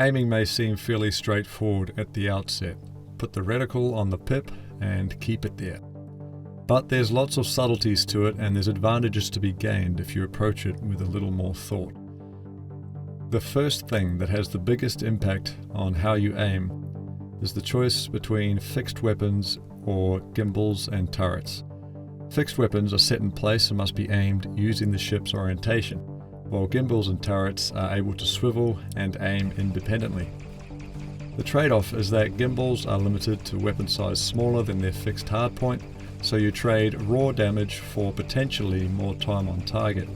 Aiming may seem fairly straightforward at the outset. Put the reticle on the pip and keep it there. But there's lots of subtleties to it, and there's advantages to be gained if you approach it with a little more thought. The first thing that has the biggest impact on how you aim is the choice between fixed weapons or gimbals and turrets. Fixed weapons are set in place and must be aimed using the ship's orientation, while gimbals and turrets are able to swivel and aim independently. The trade-off is that gimbals are limited to weapon size smaller than their fixed hardpoint, so you trade raw damage for potentially more time on target.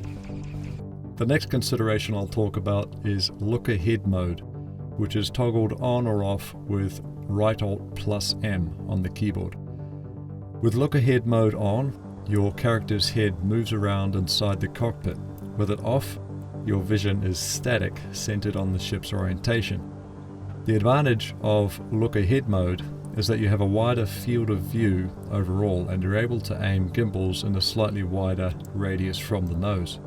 The next consideration I'll talk about is look ahead mode, which is toggled on or off with right Alt plus M on the keyboard. With look ahead mode on, your character's head moves around inside the cockpit. With it off, your vision is static, centered on the ship's orientation. The advantage of look ahead mode is that you have a wider field of view overall, and you're able to aim gimbals in a slightly wider radius from the nose.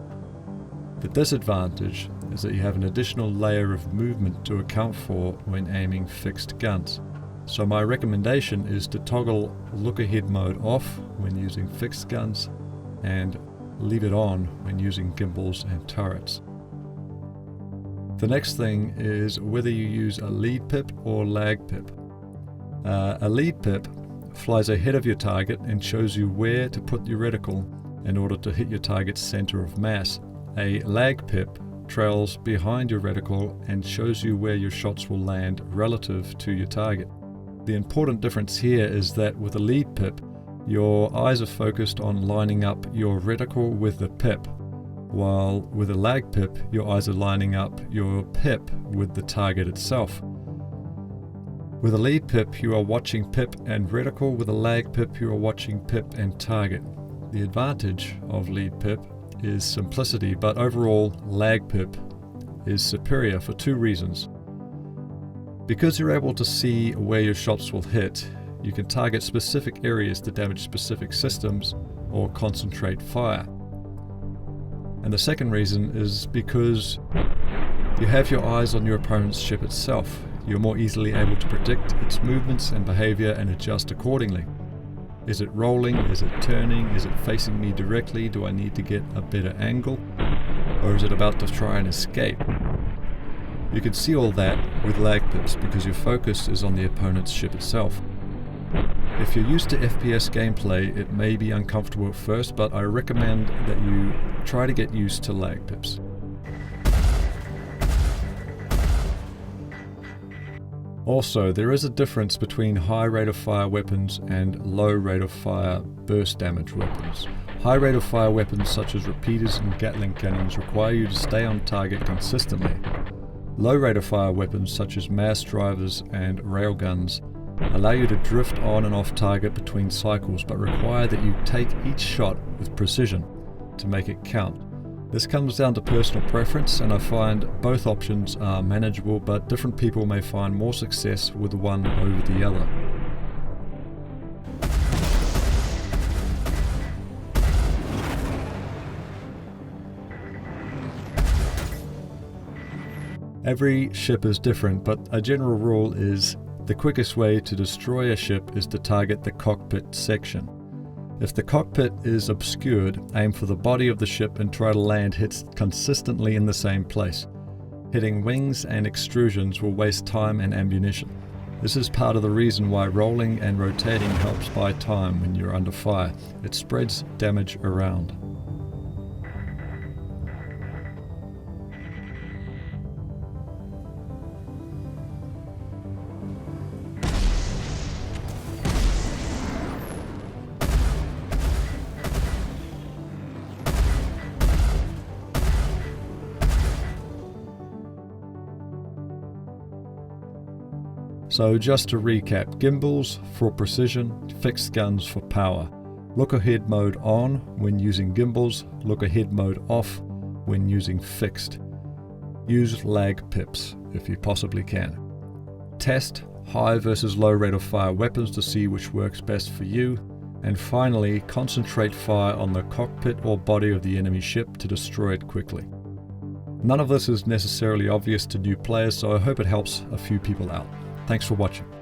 The disadvantage is that you have an additional layer of movement to account for when aiming fixed guns. So my recommendation is to toggle look ahead mode off when using fixed guns and leave it on when using gimbals and turrets. The next thing is whether you use a lead pip or lag pip. A lead pip flies ahead of your target and shows you where to put your reticle in order to hit your target's center of mass. A lag pip trails behind your reticle and shows you where your shots will land relative to your target. The important difference here is that with a lead pip, your eyes are focused on lining up your reticle with the pip, while with a lag pip, your eyes are lining up your pip with the target itself. With a lead pip, you are watching pip and reticle. With a lag pip, you are watching pip and target. The advantage of lead pip is simplicity, but overall lag pip is superior for two reasons. Because you're able to see where your shots will hit, you can target specific areas to damage specific systems or concentrate fire. And the second reason is because you have your eyes on your opponent's ship itself. You're more easily able to predict its movements and behavior and adjust accordingly. Is it rolling? Is it turning? Is it facing me directly? Do I need to get a better angle? Or is it about to try and escape? You can see all that with lag pips because your focus is on the opponent's ship itself. If you're used to FPS gameplay, it may be uncomfortable at first, but I recommend that you try to get used to lag pips. Also, there is a difference between high rate of fire weapons and low rate of fire burst damage weapons. High rate of fire weapons such as repeaters and Gatling cannons require you to stay on target consistently. Low rate of fire weapons such as mass drivers and railguns allow you to drift on and off target between cycles, but require that you take each shot with precision to make it count. This comes down to personal preference, and I find both options are manageable, but different people may find more success with one over the other. Every ship is different, but a general rule is the quickest way to destroy a ship is to target the cockpit section. If the cockpit is obscured, aim for the body of the ship and try to land hits consistently in the same place. Hitting wings and extrusions will waste time and ammunition. This is part of the reason why rolling and rotating helps buy time when you're under fire. It spreads damage around. So just to recap, gimbals for precision, fixed guns for power. Look ahead mode on when using gimbals, look ahead mode off when using fixed. Use lag pips if you possibly can. Test high versus low rate of fire weapons to see which works best for you. And finally, concentrate fire on the cockpit or body of the enemy ship to destroy it quickly. None of this is necessarily obvious to new players, so I hope it helps a few people out. Thanks for watching.